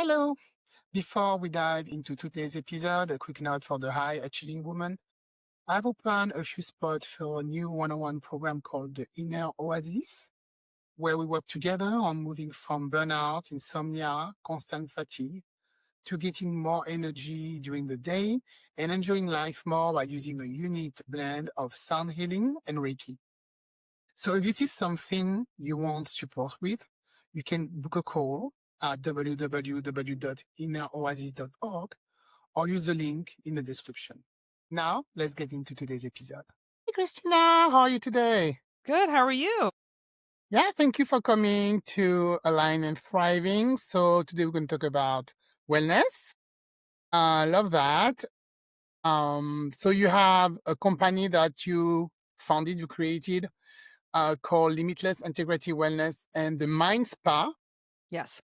Hello. Before we dive into today's episode, a quick note for the high achieving woman. I've opened a few spots for a new one-on-one program called the Inner Oasis, where we work together on moving from burnout, insomnia, constant fatigue to getting more energy during the day and enjoying life more by using a unique blend of sound healing and Reiki. So if this is something you want support with, you can book a call at www.inneroasis.org or use the link in the description. Now, let's get into today's episode. Hey, Christina, how are you today? Good. How are you? Yeah, thank you for coming to Align and Thriving. So today we're going to talk about wellness. I love that. So you have a company that you founded, you created, called Limitless Integrity Wellness and the Mind Spa. Yes.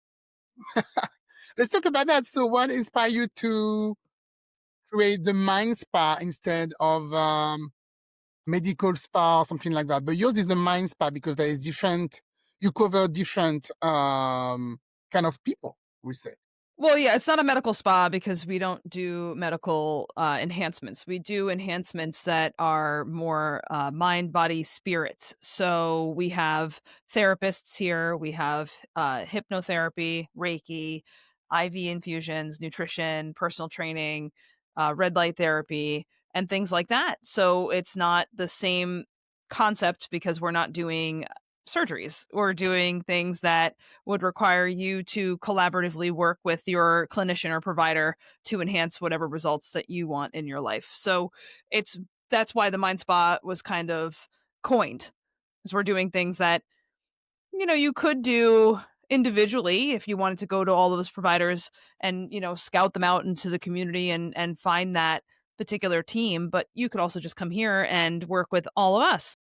Let's talk about that. So what inspired you to create the Mind Spa instead of medical spa or something like that? But yours is the Mind Spa because there is different, you cover different kind of people, we say. Well, yeah, it's not a medical spa because we don't do medical enhancements. We do enhancements that are more mind, body, spirit. So we have therapists here. We have hypnotherapy, Reiki, IV infusions, nutrition, personal training, red light therapy, and things like that. So it's not the same concept because we're not doing surgeries. We're doing things that would require you to collaboratively work with your clinician or provider to enhance whatever results that you want in your life. So it's that's why the mind spa was kind of coined. Is we're doing things that you could do individually if you wanted to go to all those providers and scout them out into the community and find that particular team, but you could also just come here and work with all of us.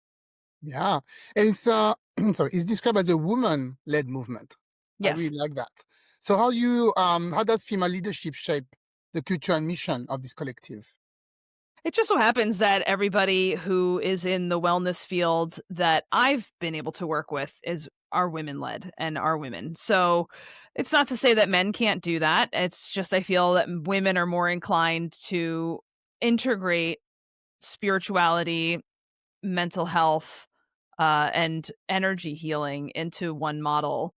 Yeah. And it's, sorry, it's described as a woman-led movement. I Yes. really like that. So how does female leadership shape the culture and mission of this collective? It just so happens that everybody who is in the wellness field that I've been able to work with is are women led and are women. So it's not to say that men can't do that. It's just I feel that women are more inclined to integrate spirituality, mental health, and energy healing into one model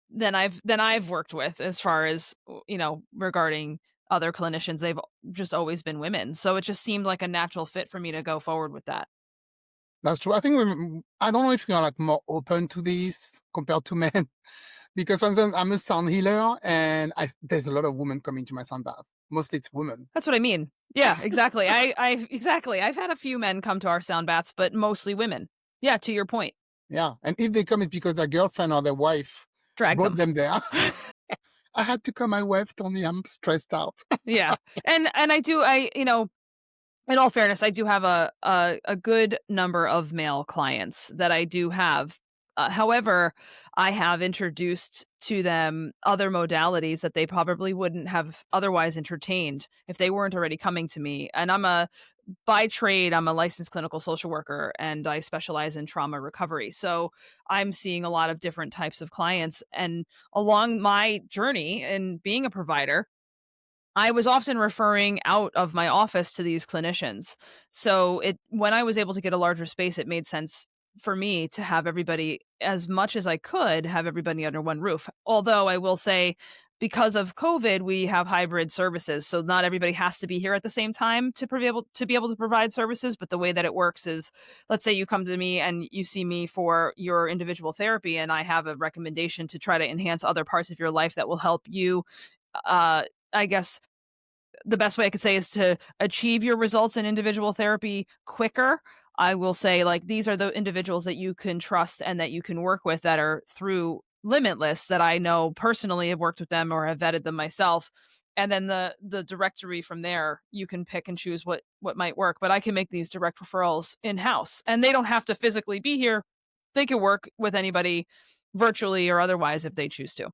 than I've worked with as far as regarding other clinicians. They've just always been women, so it just seemed like a natural fit for me to go forward with that. That's true. I think I don't know if we are like more open to this compared to men, because for instance, I'm a sound healer, and there's a lot of women coming to my sound bath. Mostly it's women. That's what I mean. Yeah, exactly. I exactly. I've had a few men come to our sound baths, but mostly women. Yeah, to your point. Yeah, and if they come, it's because their girlfriend or their wife Drag brought them. them there. I had to come. My wife told me I'm stressed out. Yeah. And I in all fairness, I do have a good number of male clients that I do have. However, I have introduced to them other modalities that they probably wouldn't have otherwise entertained if they weren't already coming to me. And by trade, I'm a licensed clinical social worker and I specialize in trauma recovery. So I'm seeing a lot of different types of clients. And along my journey in being a provider, I was often referring out of my office to these clinicians. So it when I was able to get a larger space, it made sense for me to have everybody, as much as I could, have everybody under one roof. Although I will say, because of COVID, we have hybrid services. So not everybody has to be here at the same time to be able to provide services. But the way that it works is, let's say you come to me and you see me for your individual therapy, and I have a recommendation to try to enhance other parts of your life that will help you I guess the best way I could say is to achieve your results in individual therapy quicker. I will say, like, these are the individuals that you can trust and that you can work with that are through Limitless that I know personally have worked with them or have vetted them myself. And then the directory from there, you can pick and choose what might work. But I can make these direct referrals in house, and they don't have to physically be here. They can work with anybody virtually or otherwise if they choose to.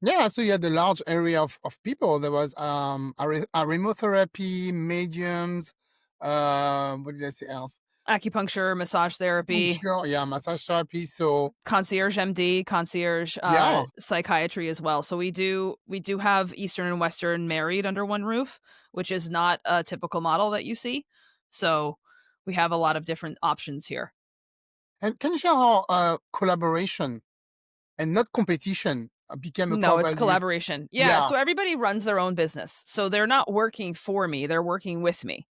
Yeah, so you had a large area of people. There was aromatherapy, mediums. What did I say else? acupuncture, massage therapy, Sure, yeah, massage therapy. So concierge MD, concierge, yeah. psychiatry as well. So we do have Eastern and Western married under one roof, which is not a typical model that you see. So we have a lot of different options here. And can you share how collaboration and not competition became a No, core it's value? collaboration. Yeah, Yeah. so everybody runs their own business. So they're not working for me, they're working with me.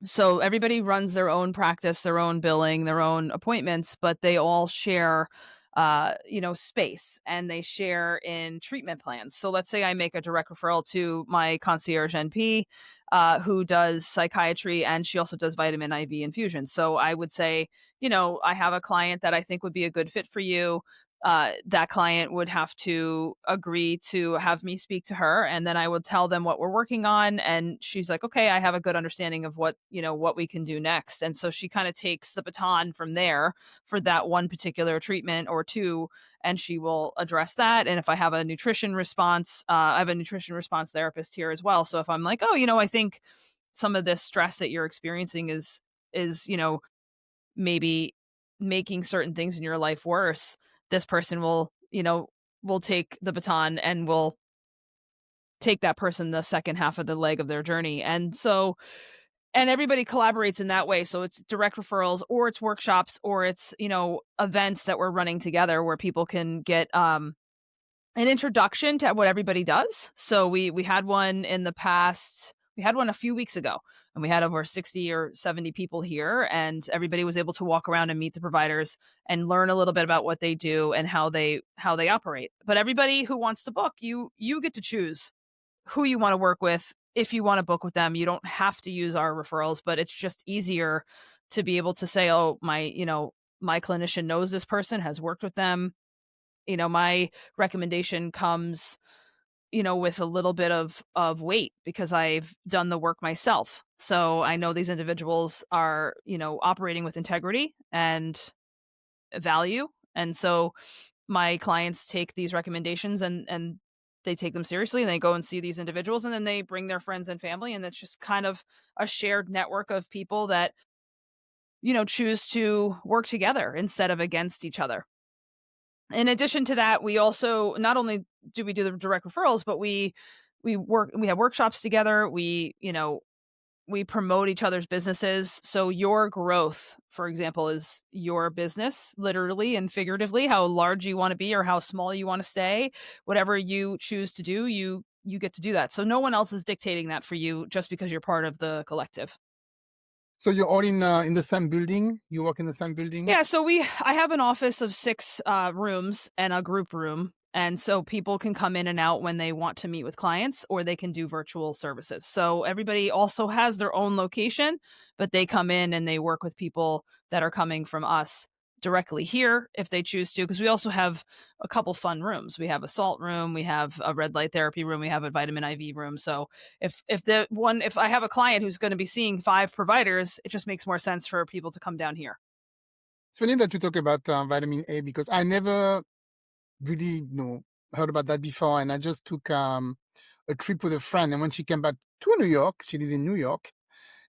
So everybody runs their own practice, their own billing, their own appointments, but they all share space, and they share in treatment plans. So let's say I make a direct referral to my concierge NP, who does psychiatry, and she also does vitamin IV infusion. So I would say, I have a client that I think would be a good fit for you. That client would have to agree to have me speak to her, and then I would tell them what we're working on, and she's like, okay, I have a good understanding of what we can do next. And so she kind of takes the baton from there for that one particular treatment or two, and she will address that. And if I have a nutrition response, I have a nutrition response therapist here as well. So if I'm like, oh, I think some of this stress that you're experiencing is maybe making certain things in your life worse, this person will take the baton and will take that person the second half of the leg of their journey. And everybody collaborates in that way. So it's direct referrals, or it's workshops, or it's, events that we're running together where people can get an introduction to what everybody does. So we had one in the past. We had one a few weeks ago, and we had over 60 or 70 people here, and everybody was able to walk around and meet the providers and learn a little bit about what they do and how they operate. But everybody who wants to book, you get to choose who you want to work with. If you want to book with them, you don't have to use our referrals, but it's just easier to be able to say, oh, my clinician knows this person, has worked with them. My recommendation comes, with a little bit of weight because I've done the work myself. So I know these individuals are, operating with integrity and value. And so my clients take these recommendations, and they take them seriously, and they go and see these individuals, and then they bring their friends and family, and it's just kind of a shared network of people that, choose to work together instead of against each other. In addition to that, we also not only do we do the direct referrals, but we have workshops together. We promote each other's businesses. So your growth, for example, is your business, literally and figuratively, how large you want to be or how small you want to stay. Whatever you choose to do, you get to do that. So no one else is dictating that for you just because you're part of the collective. So you're all in the same building? You work in the same building? Yeah, so I have an office of 6 rooms and a group room, and so people can come in and out when they want to meet with clients, or they can do virtual services. So everybody also has their own location, but they come in and they work with people that are coming from us directly here if they choose to, because we also have a couple fun rooms. We have a salt room, we have a red light therapy room, we have a vitamin IV room. So if I have a client who's going to be seeing 5 providers, it just makes more sense for people to come down here. It's funny that you talk about vitamin A because I never really heard about that before, and I just took a trip with a friend, and when she came back to New York, she lives in New York.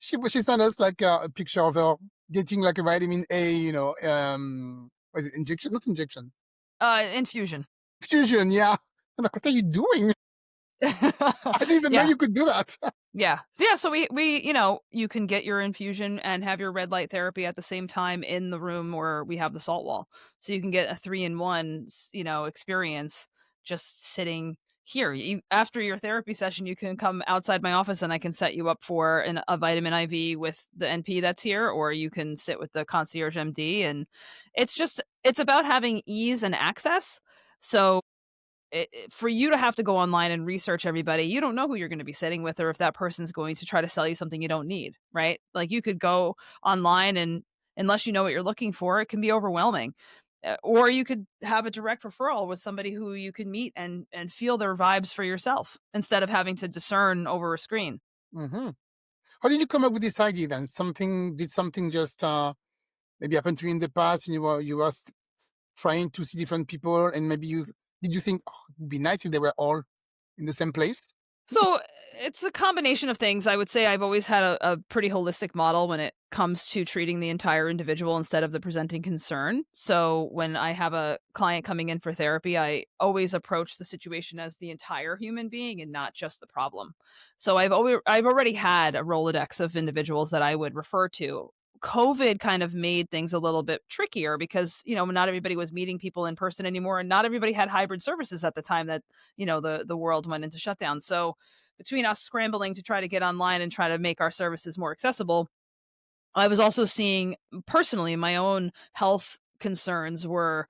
She sent us like a picture of her getting like a vitamin A, what is it, injection? Not injection, Infusion. fusion. Yeah. I'm like, what are you doing? I didn't even know Yeah. you could do that. Yeah. So we, you can get your infusion and have your red light therapy at the same time in the room where we have the salt wall. So you can get a 3-in-1, experience just sitting here. After your therapy session, you can come outside my office and I can set you up for a vitamin IV with the NP that's here, or you can sit with the concierge MD. And it's about having ease and access. So for you to have to go online and research everybody, you don't know who you're going to be sitting with, or if that person's going to try to sell you something you don't need, right? Like you could go online, and unless you know what you're looking for, it can be overwhelming. Or you could have a direct referral with somebody who you can meet and feel their vibes for yourself instead of having to discern over a screen. Hmm. How did you come up with this idea then? Did something just maybe happen to you in the past, and you were trying to see different people, and maybe you think, oh, it'd be nice if they were all in the same place? So It's a combination of things. I would say I've always had a pretty holistic model when it comes to treating the entire individual instead of the presenting concern. So when I have a client coming in for therapy, I always approach the situation as the entire human being and not just the problem. So I've already had a Rolodex of individuals that I would refer to. COVID kind of made things a little bit trickier because, not everybody was meeting people in person anymore and not everybody had hybrid services at the time that, the world went into shutdown. So between us scrambling to try to get online and try to make our services more accessible, I was also seeing personally my own health concerns were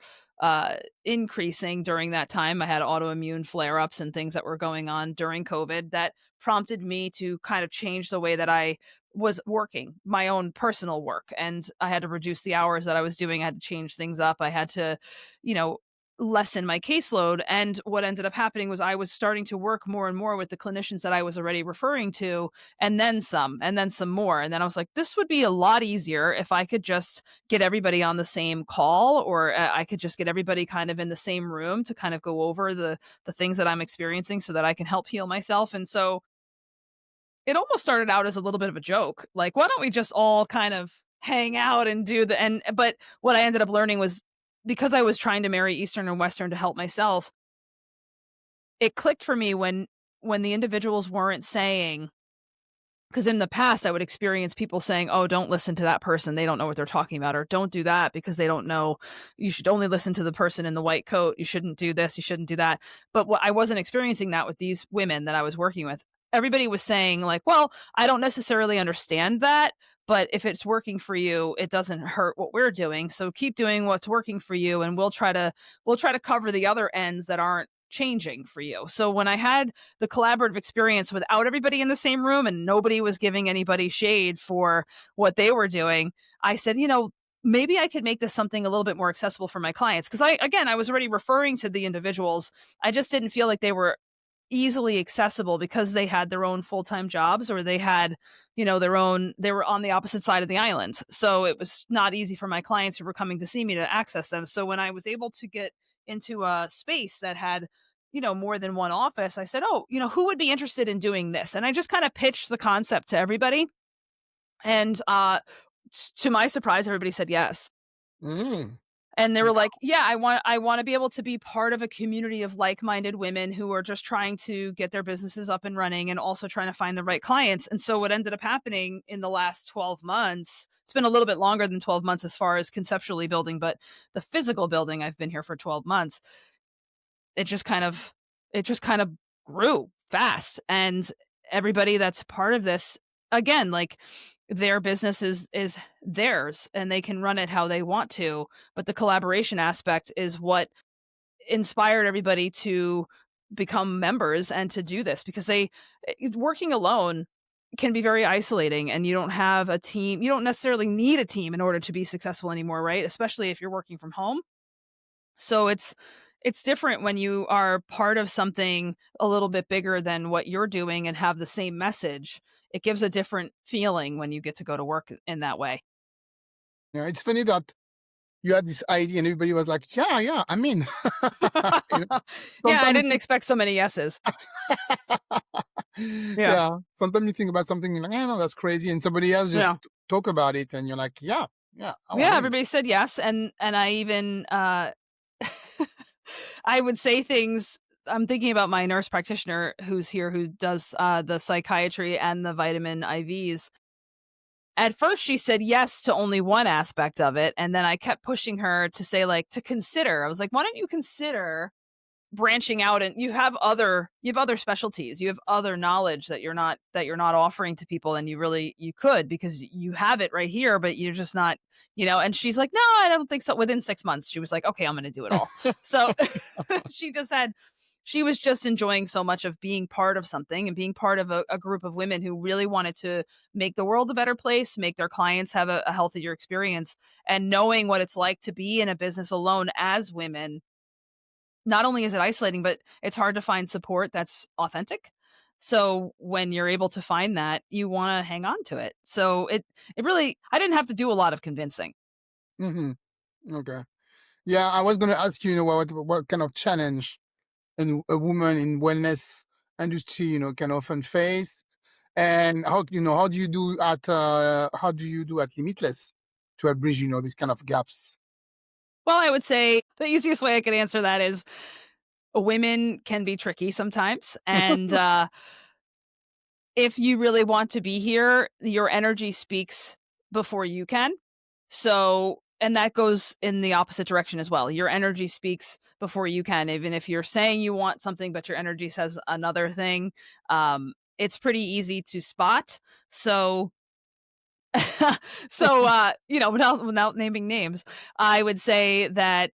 increasing during that time. I had autoimmune flare ups and things that were going on during COVID that prompted me to kind of change the way that I was working my own personal work. And I had to reduce the hours that I was doing. I had to change things up. I had to, you know, lessen my caseload. And what ended up happening was I was starting to work more and more with the clinicians that I was already referring to and then some more. And then I was like, this would be a lot easier if I could just get everybody on the same call, or I could just get everybody kind of in the same room to kind of go over the things that I'm experiencing so that I can help heal myself. And so it almost started out as a little bit of a joke. Like, why don't we just all kind of hang out and do the and but what I ended up learning was because I was trying to marry Eastern and Western to help myself, it clicked for me when the individuals weren't saying, because in the past, I would experience people saying, "Oh, don't listen to that person. They don't know what they're talking about," or "Don't do that because they don't know. You should only listen to the person in the white coat. You shouldn't do this. You shouldn't do that." But what I wasn't experiencing that with these women that I was working with. Everybody was saying like, "Well, I don't necessarily understand that, but if it's working for you, it doesn't hurt what we're doing. So keep doing what's working for you, and we'll try to cover the other ends that aren't changing for you." So when I had the collaborative experience without everybody in the same room and nobody was giving anybody shade for what they were doing, I said, maybe I could make this something a little bit more accessible for my clients. Cause I was already referring to the individuals. I just didn't feel like they were easily accessible because they had their own full-time jobs or they had, they were on the opposite side of the island. So it was not easy for my clients who were coming to see me to access them. So when I was able to get into a space that had, more than one office, I said, "Oh, who would be interested in doing this?" And I just kind of pitched the concept to everybody. And to my surprise, everybody said yes. Mm. And they were Yeah. like, "Yeah, I want to be able to be part of a community of like-minded women who are just trying to get their businesses up and running and also trying to find the right clients." And so what ended up happening in the last 12 months, it's been a little bit longer than 12 months as far as conceptually building, but the physical building, I've been here for 12 months. It just kind of it just kind of grew fast, and everybody that's part of this, again, like, their business is theirs and they can run it how they want to, but the collaboration aspect is what inspired everybody to become members and to do this because working alone can be very isolating, and you don't have a team. You don't necessarily need a team in order to be successful anymore, right? Especially if you're working from home. So it's different when you are part of something a little bit bigger than what you're doing and have the same message. It gives a different feeling when you get to go to work in that way. Yeah, it's funny that you had this idea and everybody was like, "Yeah, yeah, I'm in." You know? Yeah, I Sometimes didn't expect so many yeses. Yeah. yeah, sometimes you think about something, you're like, no, that's crazy," and somebody else just Yeah. talk about it, and you're like, "Yeah, yeah, oh, I'm Yeah, in." everybody said yes, and I even, I would say things. I'm thinking about my nurse practitioner who's here who does, the psychiatry and the vitamin IVs. At first, she said yes to only one aspect of it, and then I kept pushing her to say, like, to consider. I was like, "Why don't you consider branching out and you have other specialties. You have other knowledge that you're not offering to people, and you could because you have it right here, but you're just not, and she's like, "No, I don't think so." Within 6 months, she was like, "Okay, I'm going to do it all." So she was just enjoying so much of being part of something and being part of a group of women who really wanted to make the world a better place, make their clients have a healthier experience, and knowing what it's like to be in a business alone as women. Not only is it isolating, but it's hard to find support that's authentic. So when you're able to find that, you wanna hang on to it. So it really, I didn't have to do a lot of convincing. Mhm. Okay. Yeah, I was gonna ask you, what kind of challenge a woman in wellness industry, can often face. And how do you do at Limitless to bridge, these kind of gaps? Well, I would say the easiest way I could answer that is women can be tricky sometimes, and, if you really want to be here, your energy speaks before you can. So and that goes in the opposite direction as well. Your energy speaks before you can, even if you're saying you want something, but your energy says another thing. It's pretty easy to spot. So, without naming names, I would say that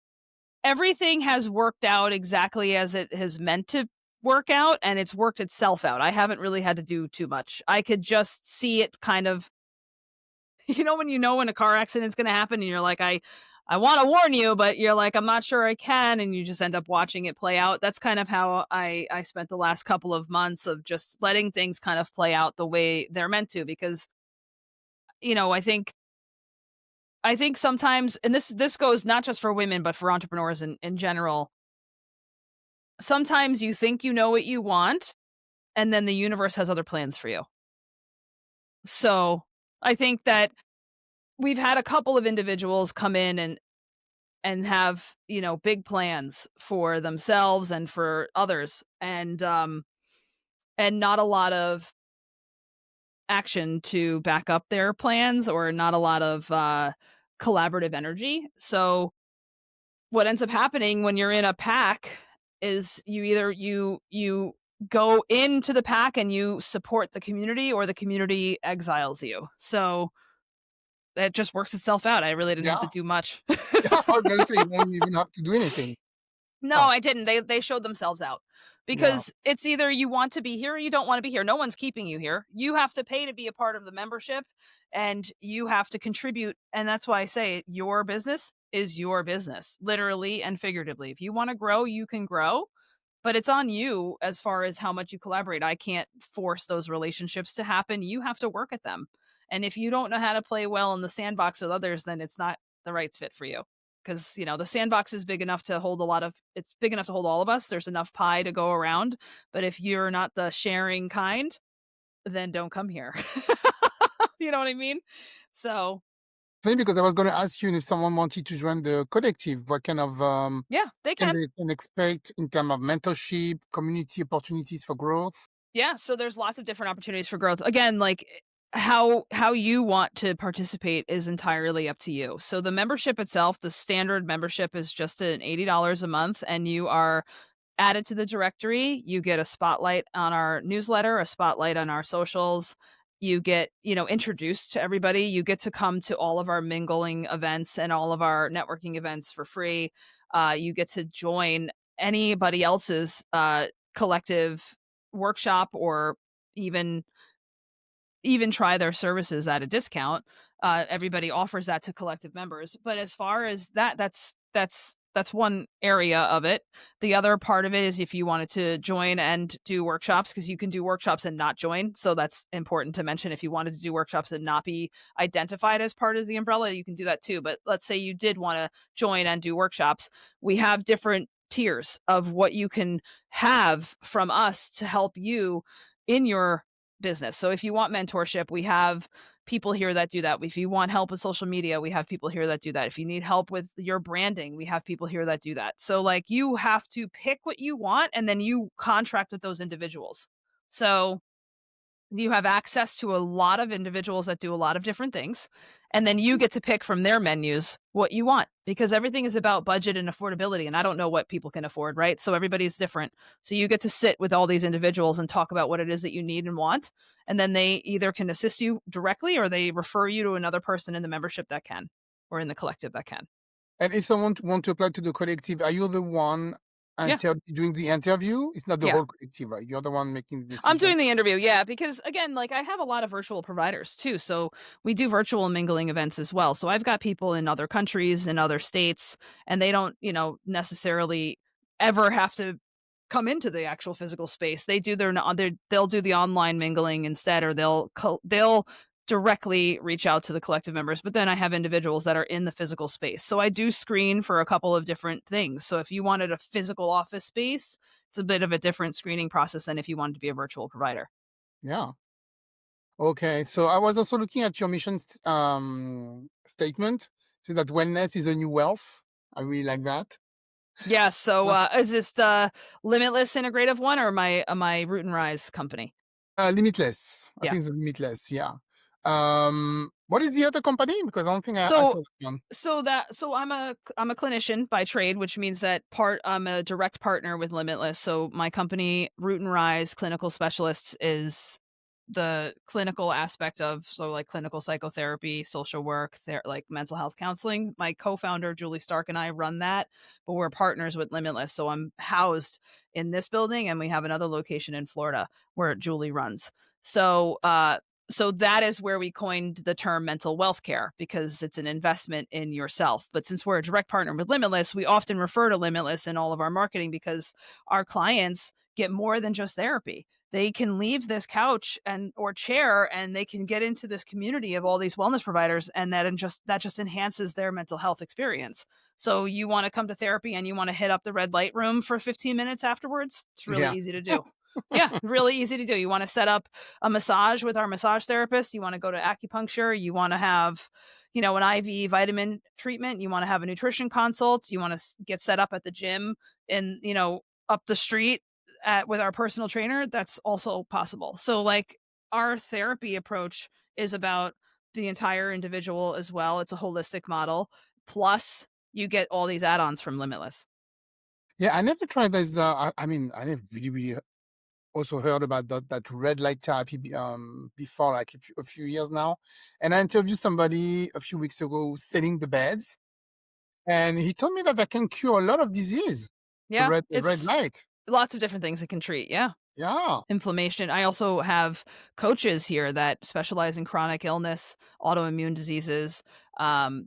everything has worked out exactly as it has meant to work out, and it's worked itself out. I haven't really had to do too much. I could just see it kind of when a car accident's gonna happen and you're like, I wanna warn you, but you're like, "I'm not sure I can," and you just end up watching it play out. That's kind of how I spent the last couple of months of just letting things kind of play out the way they're meant to because, I think sometimes and this goes not just for women, but for entrepreneurs in general. Sometimes you think you know what you want, and then the universe has other plans for you. So, I think that we've had a couple of individuals come in and have, big plans for themselves and for others, and not a lot of action to back up their plans or not a lot of, collaborative energy. So, what ends up happening when you're in a pack is you either you go into the pack and you support the community or the community exiles you. So, it just works itself out. I really didn't have to Yeah. do much. Yeah, I was gonna say you don't even have to do anything. No, Yeah. I didn't. They showed themselves out. Yeah. Because it's either you want to be here or you don't wanna be here. No one's keeping you here. You have to pay to be a part of the membership, and you have to contribute, and that's why I say your business is your business, literally and figuratively. If you wanna grow, you can grow, but it's on you as far as how much you collaborate. I can't force those relationships to happen. You have to work at them. And if you don't know how to play well in the sandbox with others, then it's not the right fit for you. Because, the sandbox is big enough to hold it's big enough to hold all of us. There's enough pie to go around. But if you're not the sharing kind, then don't come here. You know what I mean? So, Funny because I was gonna ask you if someone wanted to join the collective, what kind of yeah, they can can. they can expect in terms of mentorship, community opportunities for growth? Yeah, so there's lots of different opportunities for growth. Again, like how you want to participate is entirely up to you. So the membership itself, the standard membership is just an $80 a month and you are added to the directory. You get a spotlight on our newsletter, a spotlight on our socials. You get, introduced to everybody. You get to come to all of our mingling events and all of our networking events for free. You get to join anybody else's collective workshop or even try their services at a discount. Everybody offers that to collective members. But as far as that's one area of it. The other part of it is if you wanted to join and do workshops, because you can do workshops and not join. So that's important to mention. If you wanted to do workshops and not be identified as part of the umbrella, you can do that too. But let's say you did want to join and do workshops. We have different tiers of what you can have from us to help you in your business. So if you want mentorship, we have people here that do that. If you want help with social media, we have people here that do that. If you need help with your branding, we have people here that do that. So like you have to pick what you want and then you contract with those individuals. So you have access to a lot of individuals that do a lot of different things, and then you get to pick from their menus what you want because everything is about budget and affordability, and I don't know what people can afford, right? So everybody's different. So you get to sit with all these individuals and talk about what it is that you need and want, and then they either can assist you directly or they refer you to another person in the membership that can or in the collective that can. And if someone want to apply to the collective, are you the one Yeah. doing the interview? It's not the Yeah. whole collective, right? You're the one making the I'm decision. doing the interview, yeah, because again, like I have a lot of virtual providers too. So we do virtual mingling events as well. So I've got people in other countries, in other states, and they don't, necessarily ever have to come into the actual physical space. They do they'll do the online mingling instead, or they'll directly reach out to the collective members, but then I have individuals that are in the physical space. So I do screen for a couple of different things. So if you wanted a physical office space, it's a bit of a different screening process than if you wanted to be a virtual provider. Yeah. Okay. So I was also looking at your mission statement. So that wellness is a new wealth. I really like that. Yeah, so, Uh, is this the Limitless Integrative one or my Root and Rise company? Limitless. I Yeah. think it's Limitless. Yeah. What is the other company? Because I don't think I So saw that one. I'm a clinician by trade, which means that I'm a direct partner with Limitless. So my company, Root and Rise Clinical Specialists, is the clinical aspect of like clinical psychotherapy, social work, like mental health counseling. My co-founder Julie Stark and I run that, but we're partners with Limitless. So I'm housed in this building, and we have another location in Florida where Julie runs. So that is where we coined the term mental wealth care, because it's an investment in yourself. But since we're a direct partner with Limitless, we often refer to Limitless in all of our marketing because our clients get more than just therapy. They can leave this couch and or chair, and they can get into this community of all these wellness providers, and that just enhances their mental health experience. So you want to come to therapy and you want to hit up the red light room for 15 minutes afterwards? It's really Yeah. easy to do. Yeah, really easy to do. You want to set up a massage with our massage therapist, you want to go to acupuncture, you want to have, an IV vitamin treatment, you want to have a nutrition consult, you want to get set up at the gym and, up the street with our personal trainer, that's also possible. So like our therapy approach is about the entire individual as well. It's a holistic model. Plus you get all these add-ons from Limitless. Yeah. I never tried this. I mean, I never really also heard about that red light therapy before, like a few years now. And I interviewed somebody a few weeks ago selling the beds, and he told me that that can cure a lot of disease. Yeah, The red it's light. lots of different things it can treat. Yeah. Yeah. Inflammation. I also have coaches here that specialize in chronic illness, autoimmune diseases. Um,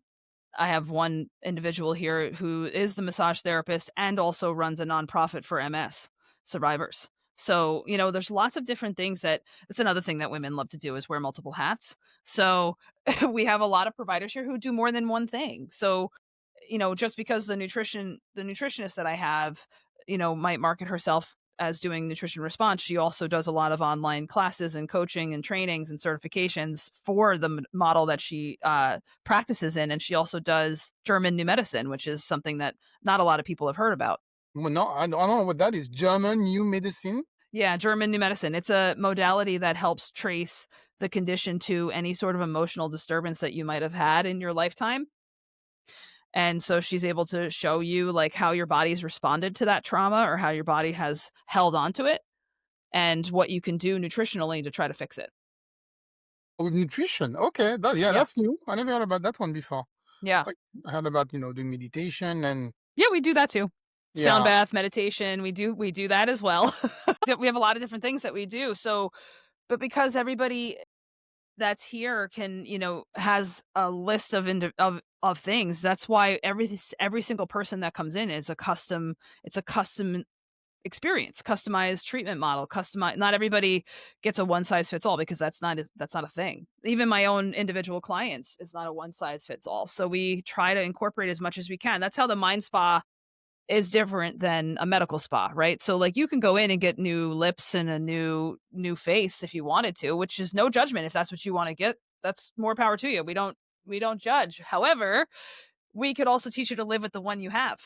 I have one individual here who is the massage therapist and also runs a nonprofit for MS survivors. So, there's lots of different things that's another thing that women love to do is wear multiple hats. So we have a lot of providers here who do more than one thing. So, just because the nutritionist that I have, might market herself as doing nutrition response, she also does a lot of online classes and coaching and trainings and certifications for the model that she practices in. And she also does German new medicine, which is something that not a lot of people have heard about. Well, no, I don't know what that is. German new medicine. Yeah, German new medicine. It's a modality that helps trace the condition to any sort of emotional disturbance that you might have had in your lifetime. And so she's able to show you like how your body's responded to that trauma or how your body has held on to it and what you can do nutritionally to try to fix it. With nutrition. Okay. Yeah, Yeah. that's new. I never heard about that one before. Yeah. Like, I heard about, doing meditation and Yeah, we do that too. Sound yeah. bath, meditation, we do that as well. We have a lot of different things that we do. So, but because everybody that's here can, has a list of things, that's why every single person that comes in is it's a custom experience, customized treatment model, customized. Not everybody gets a one size fits all because that's not a thing. Even my own individual clients, it's not a one size fits all. So we try to incorporate as much as we can. That's how the mind spa is different than a medical spa, right? So like you can go in and get new lips and a new face if you wanted to, which is no judgment. If that's what you want to get, that's more power to you. We don't judge. However, we could also teach you to live with the one you have.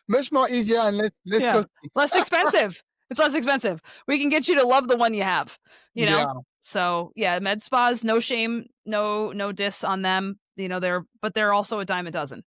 Much more easier and less Yeah. costly. Less expensive. It's less expensive. We can get you to love the one you have, you know? Yeah. So, yeah, med spas, no shame, no diss on them. They're also a dime a dozen.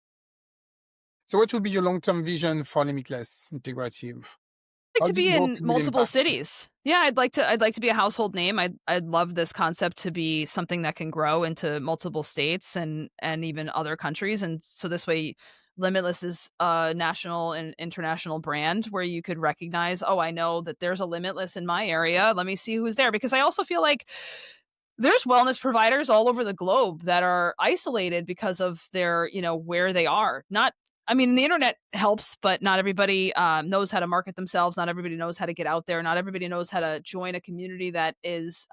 So what would be your long-term vision for Limitless Integrative? Like How to do be you hope in it will multiple impact? cities. Yeah, I'd like to be a household name. I'd love this concept to be something that can grow into multiple states and even other countries. And so this way Limitless is a national and international brand where you could recognize, oh, I know that there's a Limitless in my area. Let me see who's there. Because I also feel like there's wellness providers all over the globe that are isolated because of their, where they are. Not I mean, the internet helps, but not everybody knows how to market themselves. Not everybody knows how to get out there. Not everybody knows how to join a community that is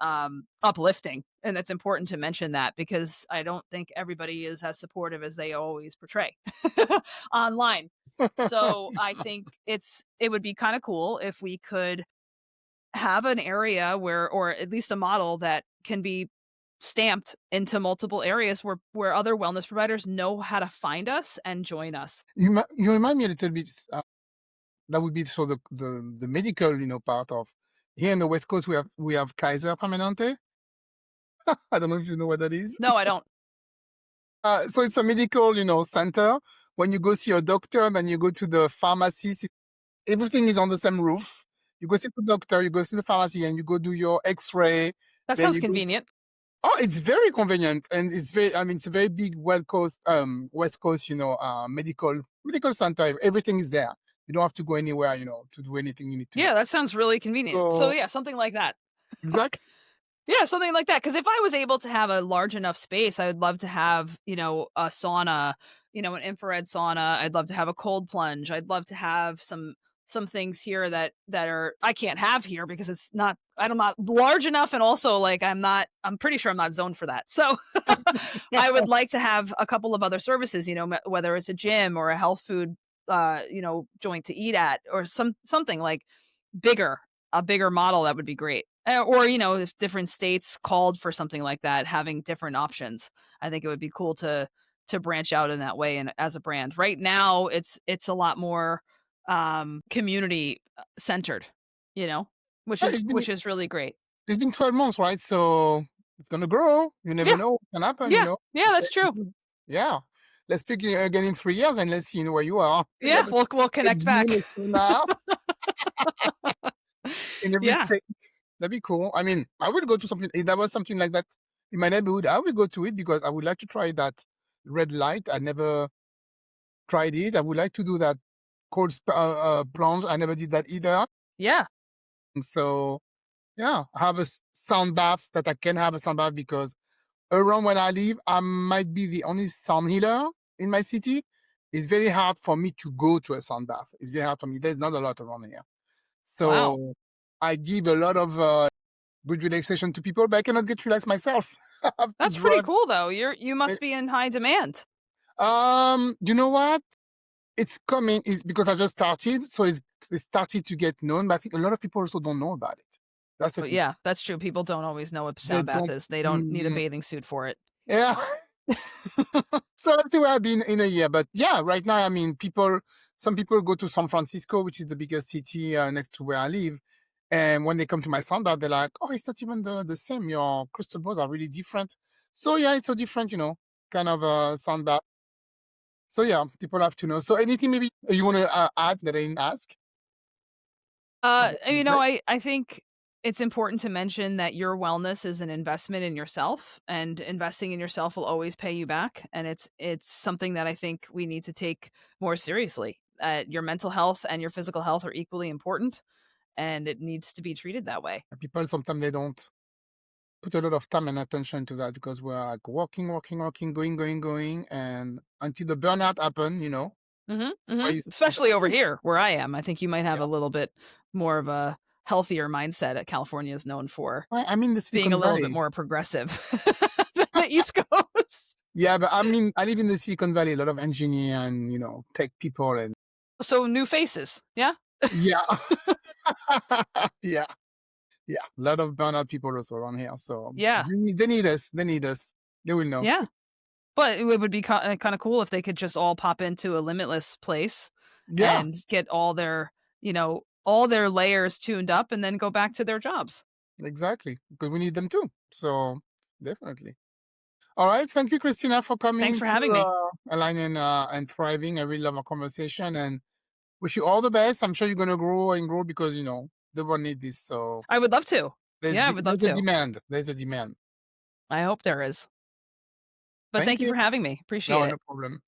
uplifting. And it's important to mention that because I don't think everybody is as supportive as they always portray online. So I think it would be kind of cool if we could have an area where, or at least a model that can be stamped into multiple areas where other wellness providers know how to find us and join us. You remind me a little bit. That would be so the medical, part of here in the West Coast. We have Kaiser Permanente. I don't know if you know what that is. No, I don't. So it's a medical, center. When you go see a doctor, then you go to the pharmacy. Everything is on the same roof. You go see the doctor, you go see the pharmacy, and you go do your X-ray. That Then sounds you go. convenient. Oh, it's very convenient, and it's very. I mean, it's a very big West Coast, medical center. Everything is there. You don't have to go anywhere, to do anything you need to do. Yeah, that sounds really convenient. So So yeah, something like that. exactly. Yeah, something like that. Because if I was able to have a large enough space, I would love to have, a sauna, an infrared sauna. I'd love to have a cold plunge. I'd love to have some things here that are I can't have here because I'm not large enough, and also like I'm pretty sure I'm not zoned for that. So I would like to have a couple of other services, whether it's a gym or a health food joint to eat at, or something like bigger, a bigger model. That would be great. Or, if different states called for something like that, having different options. I think it would be cool to branch out in that way and as a brand. Right now, it's a lot more community centered, you know, which Yeah, is which is really great. it's been 12 months, right? So it's gonna grow. You never Yeah, know what can happen. yeah, yeah. Stay That's true. tuned. Yeah. Let's speak again in 3 years, and let's see where you are. Yeah, Yeah, but we'll connect back. now in every Yeah, state. That'd be cool. I mean, I would go to something if there was something like that in my neighborhood. I would go to it because I would like to try that red light. I never tried it. I would like to do that plunge. I never did that either. yeah. And so yeah, I have a sound bath that I can have a sound bath because around where I live, I might be the only sound healer in my city. It's very hard for me to go to a sound bath. It's very hard for me. There's not a lot around here. Wow, So I give a lot of good relaxation to people, but I cannot get relaxed myself. I have to that's pretty drive. cool though. You Eh, must be in high demand. You know what? It's coming is because I just started, so it started to get known. But I think a lot of people also don't know about it. That's the But thing. yeah, that's true. People don't always know what They sound bath don't. is. They don't need a Mm, bathing suit for it. yeah. So that's the way I've been in a year. But yeah, right now, I mean, some people go to San Francisco, which is the biggest city next to where I live. And when they come to my soundbar, they're like, oh, it's not even the same. Your crystal balls are really different. So yeah, it's so different, kind of soundbar. So yeah, people have to know. So anything maybe you want to add that I didn't ask? About the subject? I think it's important to mention that your wellness is an investment in yourself, and investing in yourself will always pay you back. And it's something that I think we need to take more seriously. Your mental health and your physical health are equally important, and it needs to be treated that way. People sometimes they don't put a lot of time and attention to that because we're like working, working, working, going, going, going, and until the burnout happen, Hmm, where hmm. you say, Especially over oh, here where I am. I think you might have yeah. a little bit more of a healthier mindset. That California is known for I'm in the being a Silicon little bit Valley. more progressive than the East Coast. Yeah, but I live in the Silicon Valley, a lot of engineer and, tech people and So new faces, yeah? yeah. Yeah, yeah. A lot of burnout people also around here. So Yeah, they need us. They need us. They will know. yeah. But it would be kinda cool if they could just all pop into a Limitless place Yeah, and get all their layers tuned up and then go back to their jobs. exactly. Because we need them too. So definitely. All right. Thank you, Christina, for Thanks coming for to having me. Align and Thriving. I really love our conversation and wish you all the best. I'm sure you're gonna grow and grow because the world need this. So I would love to. there's Yeah, I the, would love there's a to. demand. There's a demand. I hope there is. But Thank thank you you. for having me. Appreciate No, it. no problem.